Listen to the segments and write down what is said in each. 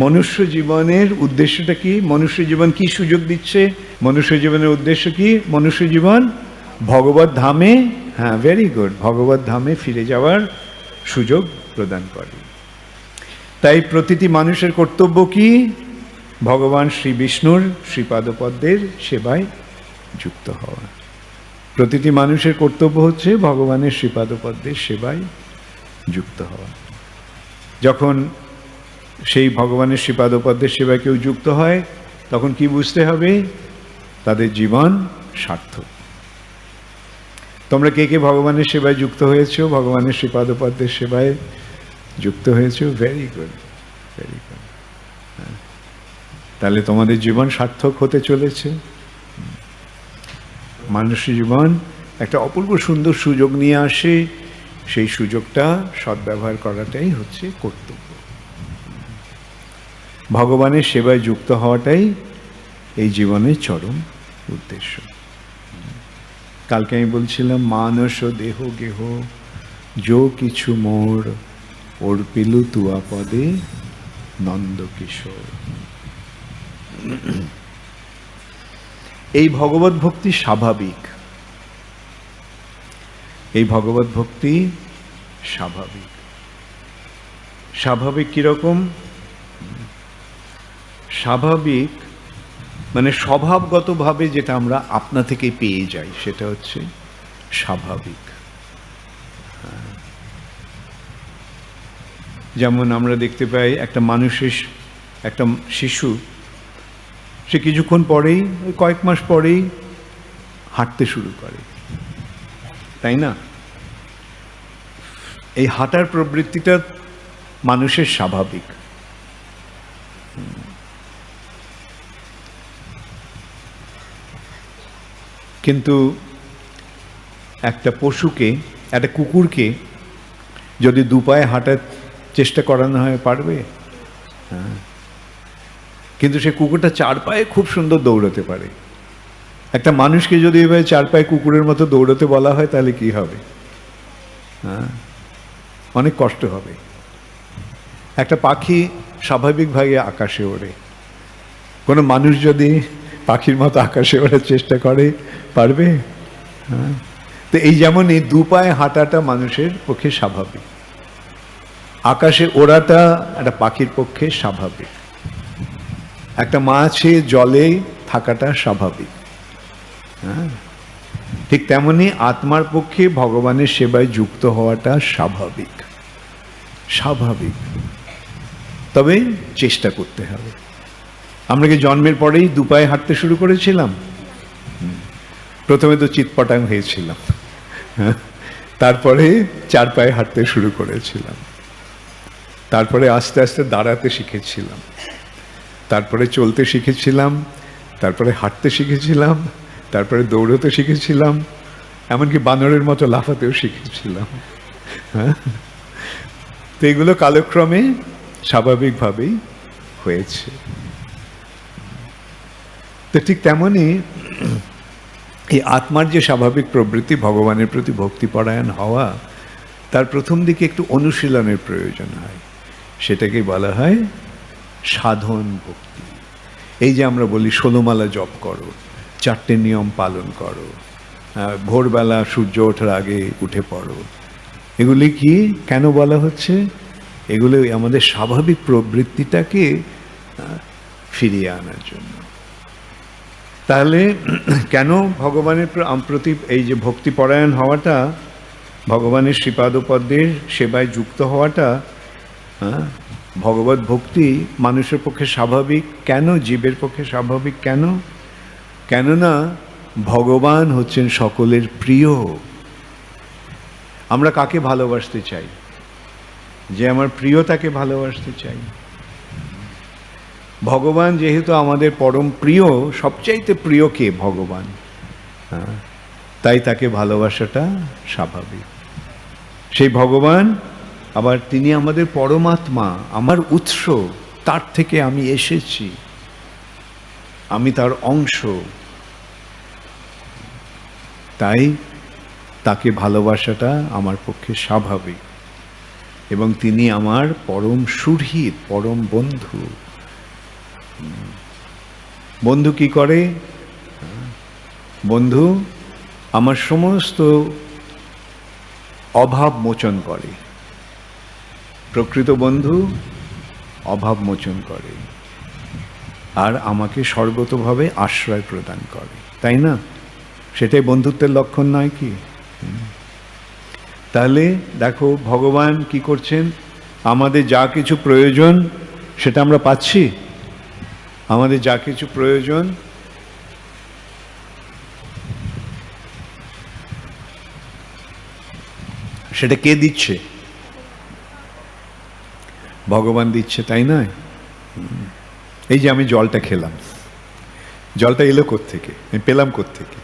মনুষ্য জীবনের উদ্দেশ্যটা কি? মনুষ্য জীবন কি সুযোগ দিচ্ছে? মনুষ্য জীবনের উদ্দেশ্য কি? মনুষ্য জীবন ভগবত ধামে, হ্যাঁ, ভেরি গুড, ভগবত ধামে ফিরে যাওয়ার সুযোগ প্রদান করে। তাই প্রতিটি মানুষের কর্তব্য কি? ভগবান শ্রী বিষ্ণুর শ্রীপাদপদ্মের সেবায় যুক্ত হওয়া। প্রতিটি মানুষের কর্তব্য হচ্ছে ভগবানের শ্রীপাদপদ্মের সেবায় যুক্ত হওয়া। যখন সেই ভগবানের শ্রীপাদপদ্মের সেবায় কেউ যুক্ত হয়, তখন কি বুঝতে হবে? তাদের জীবন সার্থক। তোমরা কে কে ভগবানের সেবায় যুক্ত হয়েছো? ভগবানের শ্রীপাদপদ্মের সেবায় যুক্ত হয়েছো? Very good, very good. তাহলে তোমাদের জীবন সার্থক হতে চলেছে। মানুষের জীবন একটা অপূর্ব সুন্দর সুযোগ নিয়ে আসে, সেই সুযোগটা সদ্ব্যবহার করাটাই হচ্ছে কর্তব্য। ভগবানের সেবায় যুক্ত হওয়াটাই এই জীবনের চরম উদ্দেশ্য। কালকে আমি বলছিলাম, মানস দেহ গেহ যো কিছু মোর অর্পিলু তুয়া পদে নন্দ কিশোর। এই ভগবত ভক্তি স্বাভাবিক, এই ভগবত ভক্তি স্বাভাবিক। স্বাভাবিক কিরকম? স্বাভাবিক মানে স্বভাবগতভাবে যেটা আমরা আপনা থেকে পেয়ে যাই, সেটা হচ্ছে স্বাভাবিক। যেমন আমরা দেখতে পাই একটা মানুষের, একটা শিশু, সে কিছুক্ষণ পরেই, কয়েক মাস পরেই হাঁটতে শুরু করে, তাই না? এই হাঁটার প্রবৃত্তিটা মানুষের স্বাভাবিক। কিন্তু একটা পশুকে, একটা কুকুরকে যদি দুপায়ে হাঁটার চেষ্টা করানো হয়, পারবে? হ্যাঁ। কিন্তু সে কুকুরটা চার পায়ে খুব সুন্দর দৌড়াতে পারে। একটা মানুষকে যদি এভাবে চার পায়ে কুকুরের মতো দৌড়াতে বলা হয়, তাহলে কি হবে? হ্যাঁ, অনেক কষ্ট হবে। একটা পাখি স্বাভাবিকভাবে আকাশে ওড়ে, কোনো মানুষ যদি পাখির মতো আকাশে ওড়ার চেষ্টা করে, পারবে? হ্যাঁ। তো এই যেমন এই দুপায়ে হাঁটাটা মানুষের পক্ষে স্বাভাবিক, আকাশে ওড়াটা একটা পাখির পক্ষে স্বাভাবিক, একটা মাছে জলে থাকাটা স্বাভাবিক। হ্যাঁ, ঠিক তেমনি আত্মার পক্ষে ভগবানের সেবায় যুক্ত হওয়াটা স্বাভাবিক, স্বাভাবিক। তবে চেষ্টা করতে হবে। আমরা কি জন্মের পরেই দুপায়ে হাঁটতে শুরু করেছিলাম? প্রথমে তো চিৎপটাং হয়েছিলাম, তারপরে চার পায়ে হাঁটতে শুরু করেছিলাম, তারপরে আস্তে আস্তে দাঁড়াতে শিখেছিলাম, তারপরে চলতে শিখেছিলাম, তারপরে হাঁটতে শিখেছিলাম, তারপরে দৌড়তে শিখেছিলাম, এমনকি বানরের মতো লাফাতেও শিখেছিলাম। হ্যাঁ, তো এগুলো কালক্রমে স্বাভাবিকভাবেই হয়েছে। তো ঠিক তেমনই এই আত্মার যে স্বাভাবিক প্রবৃত্তি ভগবানের প্রতি ভক্তিপরায়ণ হওয়া, তার প্রথম দিকে একটু অনুশীলনের প্রয়োজন হয়। সেটাকেই বলা হয় সাধন ভক্তি। এই যে আমরা বলি 16 মালা জপ করো, 4টে নিয়ম পালন করো, ভোরবেলা সূর্য ওঠার আগে উঠে পড়ো, এগুলি কি কেন বলা হচ্ছে? এগুলো আমাদের স্বাভাবিক প্রবৃত্তিটাকে ফিরিয়ে আনার জন্য। তাহলে কেন ভগবানের প্রতি এই যে ভক্তিপরায়ণ হওয়াটা, ভগবানের শ্রীপাদপদ্মের সেবায় যুক্ত হওয়াটা, ভগবত ভক্তি মানুষের পক্ষে স্বাভাবিক কেন? জীবের পক্ষে স্বাভাবিক কেন? কেননা ভগবান হচ্ছেন সকলের প্রিয়। আমরা কাকে ভালোবাসতে চাই? যে আমার প্রিয় তাকে ভালোবাসতে চাই। ভগবান যেহেতু আমাদের পরম প্রিয়, সবচাইতে প্রিয় কে? ভগবান। তাই তাকে ভালোবাসাটা স্বাভাবিক। সেই ভগবান আবার তিনি আমাদের পরমাত্মা, আমার উৎস, তার থেকে আমি এসেছি, আমি তার অংশ। তাই তাকে ভালোবাসাটা আমার পক্ষে স্বাভাবিক। এবং তিনি আমার পরম সুহৃদ, পরম বন্ধু। বন্ধু কি করে? বন্ধু আমার সমস্ত অভাব মোচন করে। প্রকৃত বন্ধু অভাব মোচন করে আর আমাকে সর্বতোভাবে আশ্রয় প্রদান করে, তাই না? সেটাই বন্ধুত্বের লক্ষণ নয় কি? তাহলে দেখো ভগবান কি করছেন, আমাদের যা কিছু প্রয়োজন সেটা আমরা পাচ্ছি। আমাদের যা কিছু প্রয়োজন সেটা কে দিচ্ছে? ভগবান দিচ্ছে, তাই নয়? এই যে আমি জলটা খেলাম, জলটা এলো কোত্থেকে, আমি পেলাম কোত্থেকে?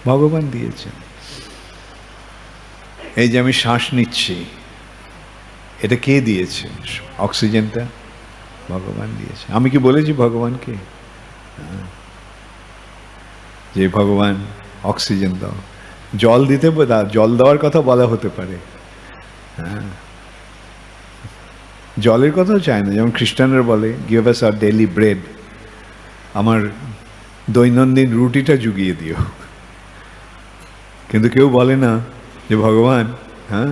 ভগবান দিয়েছেন। এই যে আমি শ্বাস নিচ্ছি, এটা কে দিয়েছে? অক্সিজেনটা ভগবান দিয়েছে। আমি কি বলেছি ভগবানকে যে ভগবান অক্সিজেন দাও? জল দিতে, জল দেওয়ার কথা বলা হতে পারে, হ্যাঁ, জলের কথাও চায় না। যেমন খ্রিস্টানরা বলে give us our daily bread, আমার দৈনন্দিন রুটিটা জুগিয়ে দিও। কিন্তু কেউ বলে না যে ভগবান, হ্যাঁ,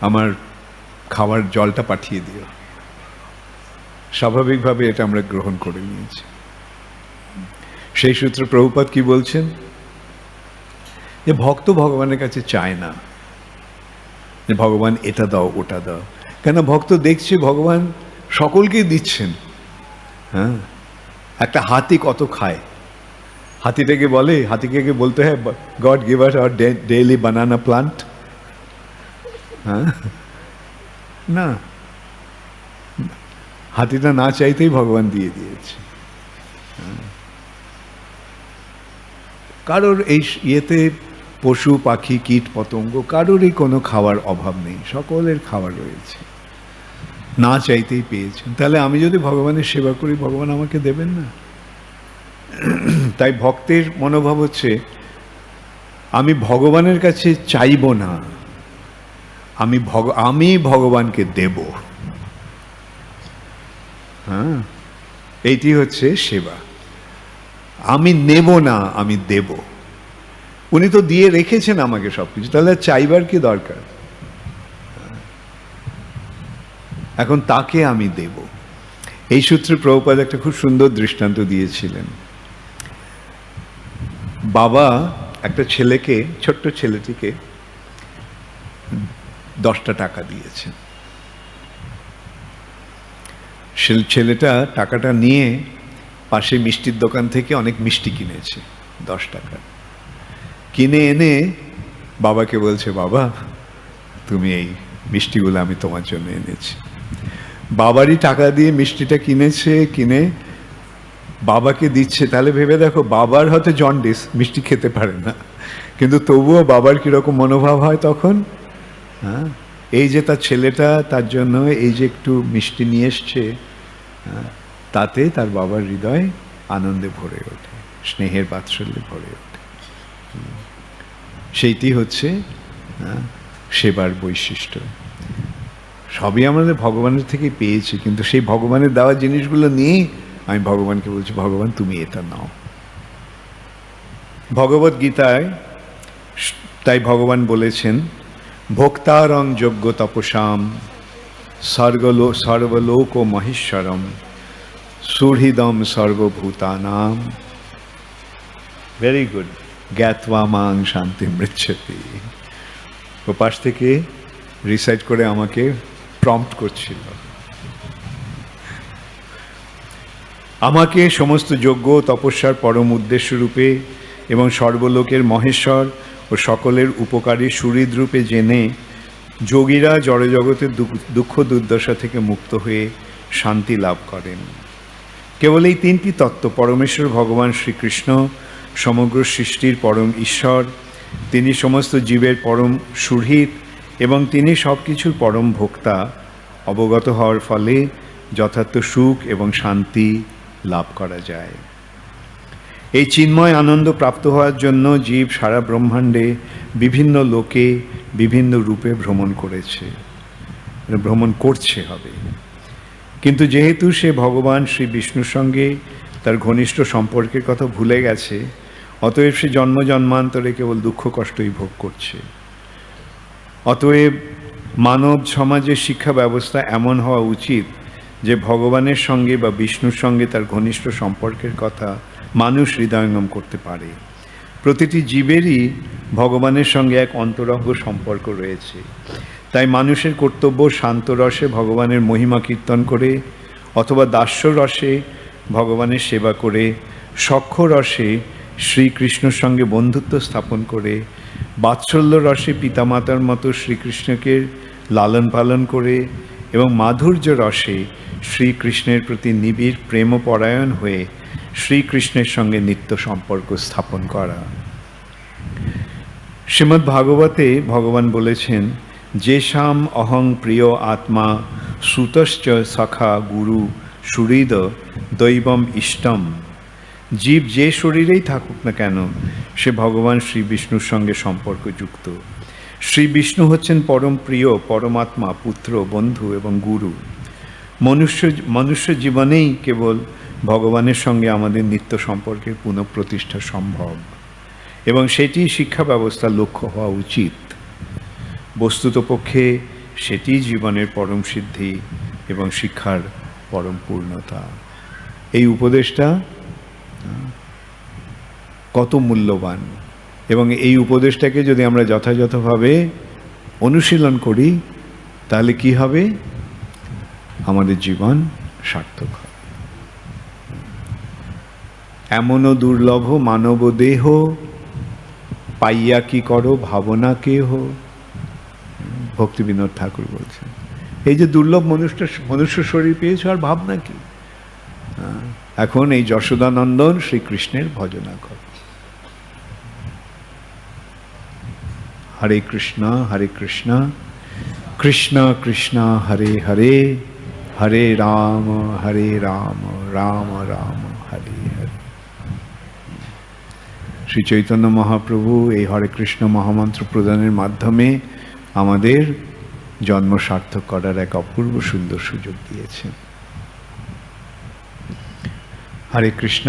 আমার খাবার জলটা পাঠিয়ে দিও। স্বাভাবিকভাবে এটা আমরা গ্রহণ করে নিয়েছি। সেই সূত্রে প্রভুপাদ কি বলছেন, যে ভক্ত ভগবানের কাছে চায় না যে ভগবান এটা দাও ওটা দাও, কেন? ভক্ত দেখছে ভগবান সকলকেই দিচ্ছেন। হ্যাঁ, একটা হাতি কত খায়? হাতিটাকে বলে, হাতিকে বলতে হয় god give us our daily banana plant? হ্যাঁ, না, হাতিটা না চাইতেই ভগবান দিয়ে দিয়েছে। কারোর এই ইয়েতে পশু পাখি কীট পতঙ্গ কারোরই কোনো খাওয়ার অভাব নেই, সকলের খাবার রয়েছে, না চাইতেই পেয়েছেন। তাহলে আমি যদি ভগবানের সেবা করি, ভগবান আমাকে দেবেন না? তাই ভক্তের মনোভাব হচ্ছে আমি ভগবানের কাছে চাইব না, আমি ভগবানকে দেব। হ্যাঁ, এইটি হচ্ছে সেবা। আমি নেব না, আমি দেব। উনি তো দিয়ে রেখেছেন আমাকে সবকিছু, তাহলে চাইবার কি দরকার? এখন তাকে আমি দেব। এই সূত্রে প্রভুপাদ একটা খুব সুন্দর দৃষ্টান্ত দিয়েছিলেন। বাবা একটা ছেলেকে, ছোট্ট ছেলেটিকে 10টা টাকা দিয়েছেন। ছেলেটা টাকাটা নিয়ে পাশে মিষ্টির দোকান থেকে অনেক মিষ্টি কিনেছে 10 টাকা। কিনে এনে বাবাকে বলছে, বাবা তুমি এই মিষ্টিগুলো আমি তোমার জন্য এনেছি। বাবারই টাকা দিয়ে মিষ্টিটা কিনেছে, কিনে বাবাকে দিচ্ছে। তাহলে ভেবে দেখো, বাবার হয়তো জন্ডিস, মিষ্টি খেতে পারে না, কিন্তু তবুও বাবার কিরকম মনোভাব হয় তখন? হ্যাঁ, এই যে তার ছেলেটা তার জন্য এই যে একটু মিষ্টি নিয়ে এসছে, তাতে তার বাবার হৃদয় আনন্দে ভরে ওঠে, স্নেহের বাৎসল্যে ভরে ওঠে। সেইটি হচ্ছে সেবার বৈশিষ্ট্য। সবই আমাদের ভগবানের থেকে পেয়েছি, কিন্তু সেই ভগবানের দেওয়া জিনিসগুলো নিয়ে আমি ভগবানকে বলছি, ভগবান তুমি এটা নাও। ভগবদ্ গীতায় তাই ভগবান বলেছেন, ভোক্তারং যজ্ঞ তপসাম সর্বলোক মহেশ্বরম সুহৃদম সর্বভূতানাম। Very good. জ্ঞাত্বা মাং শান্তি মৃচ্ছতি। ও পাশ থেকে রিসাইট করে আমাকে প্রম্পট করছিল। আমাকে সমস্ত যজ্ঞ তপস্যার পরম উদ্দেশ্য রূপে এবং সর্বলোকের মহেশ্বর ও সকলের উপকারী সুহৃদ রূপে জেনে যোগীরা জড়জগতের দুঃখ দুর্দশা থেকে মুক্ত হয়ে শান্তি লাভ করেন। কেবল এই 3টি তত্ত্ব, পরমেশ্বর ভগবান শ্রীকৃষ্ণ সমগ্র সৃষ্টির পরম ঈশ্বর, তিনি সমস্ত জীবের পরম সুহৃদ এবং তিনি সব কিছুর পরম ভোক্তা, অবগত হওয়ার ফলে যথার্থ সুখ এবং শান্তি লাভ করা যায়। এই চিন্ময় আনন্দ প্রাপ্ত হওয়ার জন্য জীব সারা ব্রহ্মাণ্ডে বিভিন্ন লোকে বিভিন্ন রূপে ভ্রমণ করেছে, ভ্রমণ করছে হবে। কিন্তু যেহেতু সে ভগবান শ্রী বিষ্ণুর সঙ্গে তার ঘনিষ্ঠ সম্পর্কের কথা ভুলে গেছে, অতএব সে জন্ম জন্মান্তরে কেবল দুঃখ কষ্টই ভোগ করছে। অতএব মানব সমাজের শিক্ষা ব্যবস্থা এমন হওয়া উচিত যে ভগবানের সঙ্গে বা বিষ্ণুর সঙ্গে তার ঘনিষ্ঠ সম্পর্কের কথা মানুষ হৃদয়ঙ্গম করতে পারে। প্রতিটি জীবেরই ভগবানের সঙ্গে এক অন্তরঙ্গ সম্পর্ক রয়েছে। তাই মানুষের কর্তব্য শান্ত রসে ভগবানের মহিমা কীর্তন করে, অথবা দাস্য রসে ভগবানের সেবা করে, সখ্য রসে শ্রীকৃষ্ণর সঙ্গে বন্ধুত্ব স্থাপন করে, বাৎসল্য রসে পিতামাতার মতো শ্রীকৃষ্ণকে লালন পালন করে এবং মাধুর্য রসে শ্রীকৃষ্ণের প্রতি নিবিড় প্রেমপরায়ণ হয়ে শ্রীকৃষ্ণের সঙ্গে নিত্য সম্পর্ক স্থাপন করা। শ্রীমদ্ ভাগবতে ভগবান বলেছেন, যেষাম অহং প্রিয় আত্মা শ্রুতশ্চ সখা গুরু সুহৃদ দৈবম ইষ্টম। জীব যে শরীরেই থাকুক না কেন, সে ভগবান শ্রী বিষ্ণুর সঙ্গে সম্পর্কযুক্ত। শ্রী বিষ্ণু হচ্ছেন পরম প্রিয় পরমাত্মা, পুত্র, বন্ধু এবং গুরু। মনুষ্য জীবনেই কেবল ভগবানের সঙ্গে আমাদের নিত্য সম্পর্কের পুনঃপ্রতিষ্ঠা সম্ভব, এবং সেটি শিক্ষা ব্যবস্থার লক্ষ্য হওয়া উচিত। বস্তুতপক্ষে সেটি জীবনের পরম সিদ্ধি এবং শিক্ষার পরম পূর্ণতা। এই উপদেশটা কত মূল্যবান, এবং এই উপদেশটাকে যদি আমরা যথাযথভাবে অনুশীলন করি তাহলে কি হবে? আমাদের জীবন সার্থক হবে। এমনও দুর্লভ মানব দেহ, পাইয়া কি করো ভাবনা কেহ। ভক্তিবিনোদ ঠাকুর বলছেন, এই যে দুর্লভ মনুষ্য শরীর পেয়েছ, আর ভাবনা কি? এখন এই যশোদানন্দন শ্রীকৃষ্ণের ভজনা কর। হরে কৃষ্ণ কৃষ্ণ কৃষ্ণ হরে হরে, হরে রাম রাম রাম হরে হরে। শ্রী চৈতন্য মহাপ্রভু এই হরে কৃষ্ণ মহামন্ত্র প্রদানের মাধ্যমে আমাদের জন্ম সার্থক করার এক অপূর্ব সুন্দর সুযোগ দিয়েছেন। হরে কৃষ্ণ।